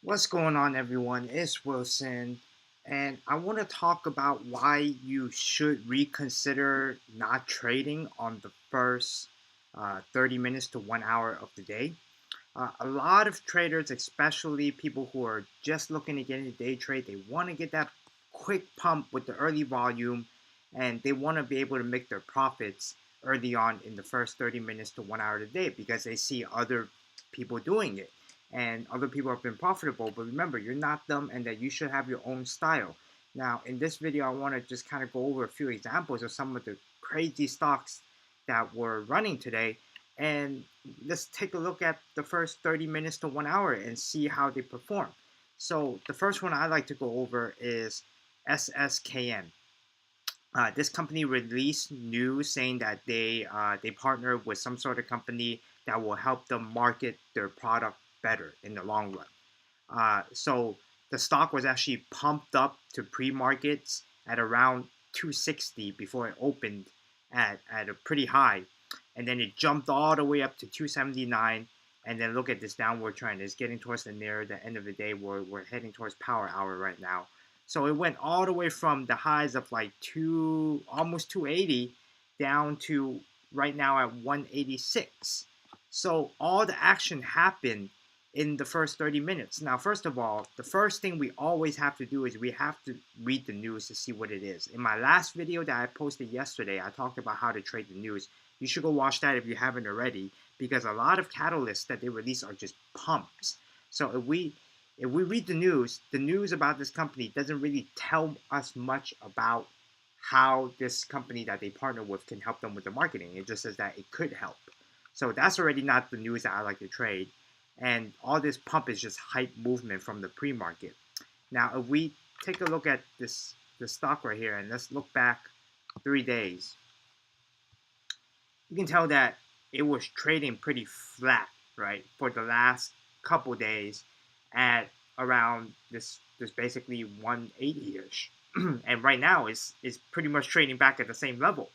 What's going on, everyone? It's Wilson, and I want to talk about why you should reconsider not trading on the first 30 minutes to 1 hour of the day. A lot of traders, especially people who are just looking to get into day trade, they want to get that quick pump with the early volume, and they want to be able to make their profits early on in the first 30 minutes to 1 hour of the day because they see other people doing it and other people have been profitable. But remember, you're not them, and that you should have your own style. Now, in this video, I want to just kind of go over a few examples of some of the crazy stocks that were running today, and let's take a look at the first 30 minutes to 1 hour and see how they perform. So the first one I like to go over is SSKN. This company released news saying that they partner with some sort of company that will help them market their product better in the long run. So the stock was actually pumped up to pre-markets at around 260 before it opened at a pretty high, and then it jumped all the way up to 279. And then look at this downward trend. It's getting towards the end of the day. We're heading towards power hour right now. So it went all the way from the highs of like almost 280 down to right now at 186. So all the action happened in the first 30 minutes. Now, first of all, the first thing we always have to do is we have to read the news to see what it is. In my last video that I posted yesterday, I talked about how to trade the news. You should go watch that if you haven't already, because a lot of catalysts that they release are just pumps. So if we read the news about this company doesn't really tell us much about how this company that they partner with can help them with the marketing. It just says that it could help. So that's already not the news that I like to trade. And all this pump is just hype movement from the pre-market. Now, if we take a look at the stock right here, and let's look back 3 days, you can tell that it was trading pretty flat, right, for the last couple days at around this basically 180-ish. And right now is pretty much trading back at the same level.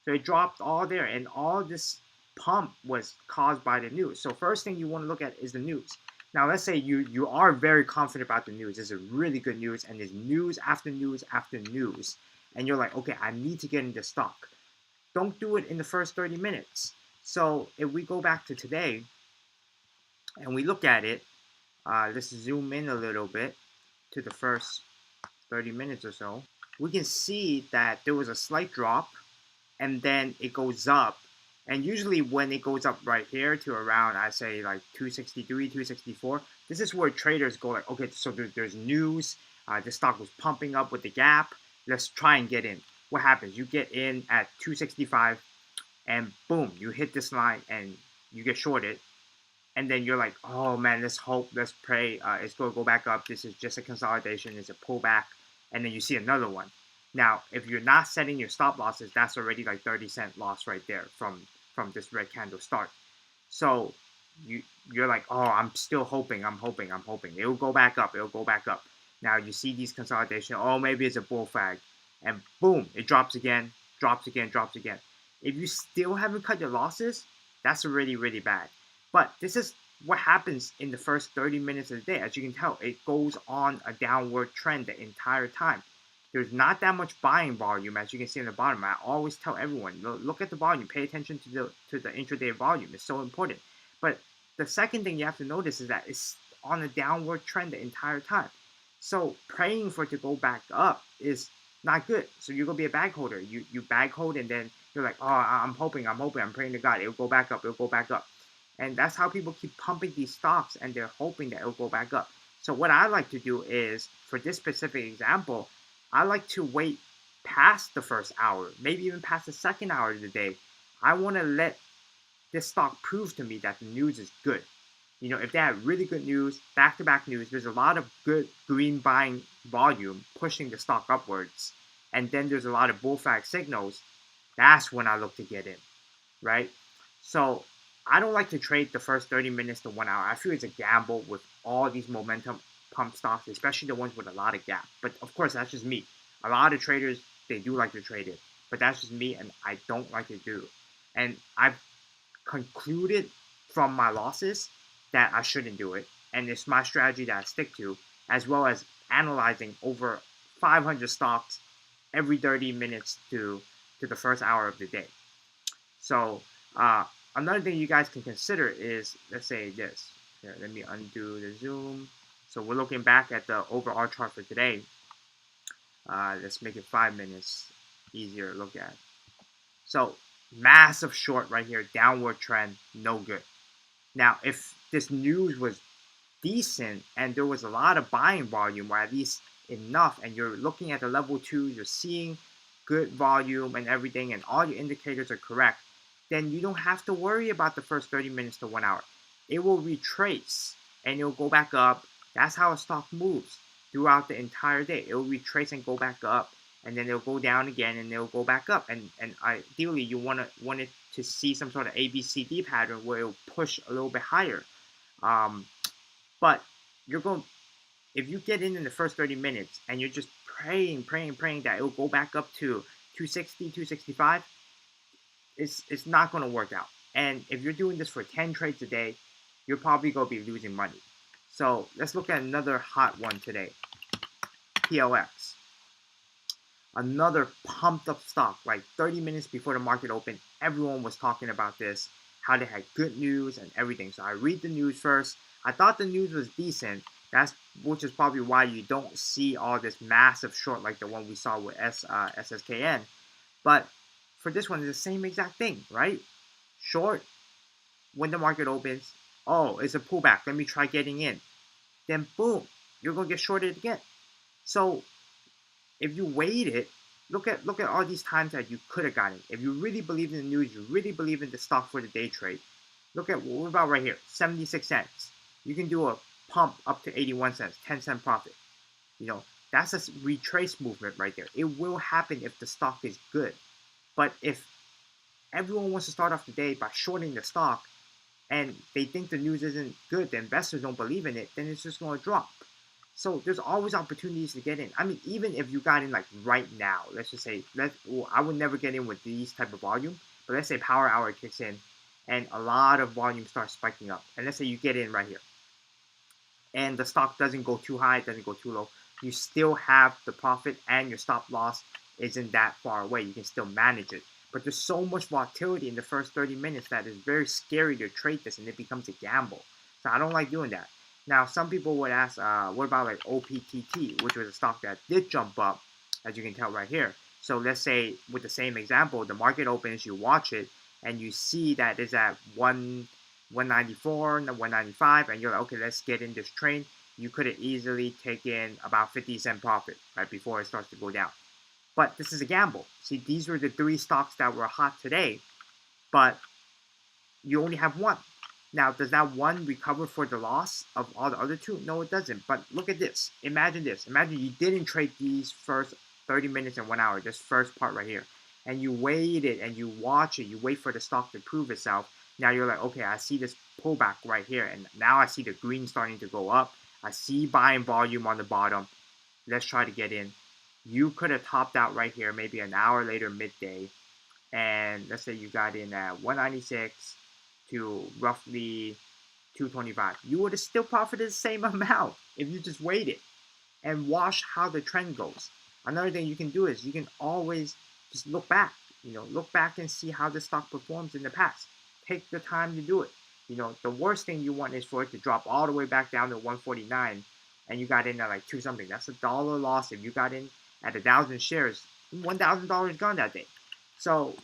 So it dropped all there, and all this pump was caused by the news. So first thing you want to look at is the news. Now let's say you are very confident about the news. It's a really good news, and there's news after news after news, and you're like, okay, I need to get into stock. Don't do it in the first 30 minutes. So if we go back to today and we look at it, let's zoom in a little bit to the first 30 minutes or so. We can see that there was a slight drop, and then it goes up. And usually when it goes up right here to around, I say like 263, 264, this is where traders go like, okay, so there's news. The stock was pumping up with the gap. Let's try and get in. What happens? You get in at 265, and boom, you hit this line and you get shorted. And then you're like, oh man, let's hope, let's pray, it's going to go back up. This is just a consolidation, it's a pullback. And then you see another one. Now, if you're not setting your stop losses, that's already like 30-cent loss right there from this red candle start. So you're like, oh, I'm still hoping, I'm hoping. It'll go back up, Now you see these consolidation, oh, maybe it's a bull flag. And boom, it drops again. If you still haven't cut your losses, that's already really bad. But this is what happens in the first 30 minutes of the day. As you can tell, it goes on a downward trend the entire time. There's not that much buying volume, as you can see in the bottom. I always tell everyone, look at the volume. Pay attention to the intraday volume. It's so important. But the second thing you have to notice is that it's on a downward trend the entire time. So praying for it to go back up is not good. So you're going to be a bag holder. You bag hold, and then you're like, oh, I'm hoping, I'm praying to God. It'll go back up. And that's how people keep pumping these stocks, and they're hoping that it'll go back up. So what I like to do is, for this specific example, I like to wait past the first hour, maybe even past the second hour of the day. I want to let this stock prove to me that the news is good. You know, if they have really good news, back-to-back news, there's a lot of good green buying volume pushing the stock upwards, and then there's a lot of bull flag signals, that's when I look to get in, right? So I don't like to trade the first 30 minutes to 1 hour. I feel it's a gamble with all these momentum pump stocks, especially the ones with a lot of gap. But of course, that's just me. A lot of traders, they do like to trade it, but that's just me, and I don't like to do. And I've concluded from my losses that I shouldn't do it. and it's my strategy that I stick to, as well as analyzing over 500 stocks every 30 minutes to the first hour of the day. So uh, another thing you guys can consider is, let's say this. Here, let me undo the zoom. So we're looking back at the overall chart for today. Let's make it 5 minutes easier to look at. So massive short right here, downward trend, no good. Now, if this news was decent and there was a lot of buying volume, or at least enough, and you're looking at the level 2, you're seeing good volume and everything, and all your indicators are correct, then you don't have to worry about the first 30 minutes to 1 hour. It will retrace and it'll go back up. That's how a stock moves throughout the entire day. It will retrace and go back up, and then it'll go down again and it'll go back up. And ideally, you want it to see some sort of ABCD pattern where it'll push a little bit higher. But you're going, if you get in the first 30 minutes and you're just praying that it will go back up to 260, 265, it's not going to work out. And if you're doing this for 10 trades a day, you're probably going to be losing money. So let's look at another hot one today. PLX. Another pumped up stock, like 30 minutes before the market opened. Everyone was talking about this, how they had good news and everything. So I read the news first. I thought the news was decent. Which is probably why you don't see all this massive short like the one we saw with SSKN. But for this one, it's the same exact thing, right? Short when the market opens. Oh, it's a pullback. Let me try getting in. Then boom, you're gonna get shorted again. So if you waited, look at all these times that you could have gotten. If you really believe in the news, you really believe in the stock for the day trade. Look at what we're about right here, 76 cents. You can do a pump up to 81 cents, 10-cent profit. That's a retrace movement right there. It will happen if the stock is good. But if everyone wants to start off the day by shorting the stock and they think the news isn't good, the investors don't believe in it, then it's just going to drop. So there's always opportunities to get in. I mean, even if you got in like right now, let's just say, I would never get in with these type of volume, but let's say power hour kicks in and a lot of volume starts spiking up. And let's say you get in right here and the stock doesn't go too high, it doesn't go too low. You still have the profit and your stop loss isn't that far away. You can still manage it. But there's so much volatility in the first 30 minutes that it's very scary to trade this and it becomes a gamble. So I don't like doing that. Now, some people would ask, what about like OPTT, which was a stock that did jump up, as you can tell right here. So let's say with the same example, the market opens, you watch it, and you see that it's at 194, 195, and you're like, okay, let's get in this trade. You could have easily taken about 50-cent profit right before it starts to go down. But this is a gamble. See, these were the 3 stocks that were hot today, but you only have one. Now, does that one recover for the loss of all the other 2? No, it doesn't. But look at this. Imagine this. Imagine you didn't trade these first 30 minutes and 1 hour, this first part right here. And you waited and you watch it. You wait for the stock to prove itself. Now you're like, okay, I see this pullback right here. And now I see the green starting to go up. I see buying volume on the bottom. Let's try to get in. You could have topped out right here, maybe an hour later, midday. And let's say you got in at 196 to roughly 225. You would have still profited the same amount if you just waited and watch how the trend goes. Another thing you can do is you can always just look back. Look back and see how the stock performs in the past. Take the time to do it. The worst thing you want is for it to drop all the way back down to 149 and you got in at like 2 something. That's $1 loss. If you got in at 1,000 shares, $1,000 gone that day. So,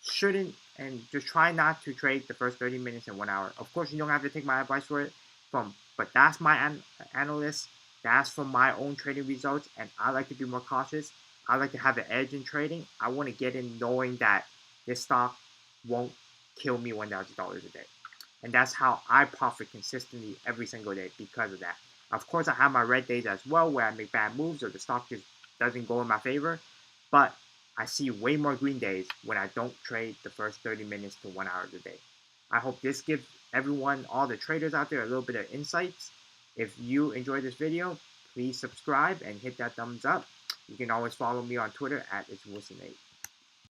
shouldn't and just try not to trade the first 30 minutes and 1 hour. Of course, you don't have to take my advice for it, but that's my analyst. That's from my own trading results, and I like to be more cautious. I like to have an edge in trading. I want to get in knowing that this stock won't kill me $1,000 a day. And that's how I profit consistently every single day because of that. Of course, I have my red days as well where I make bad moves or the stock just doesn't go in my favor. But I see way more green days when I don't trade the first 30 minutes to 1 hour a day. I hope this gives everyone, all the traders out there, a little bit of insights. If you enjoyed this video, please subscribe and hit that thumbs up. You can always follow me on Twitter at itswilson8.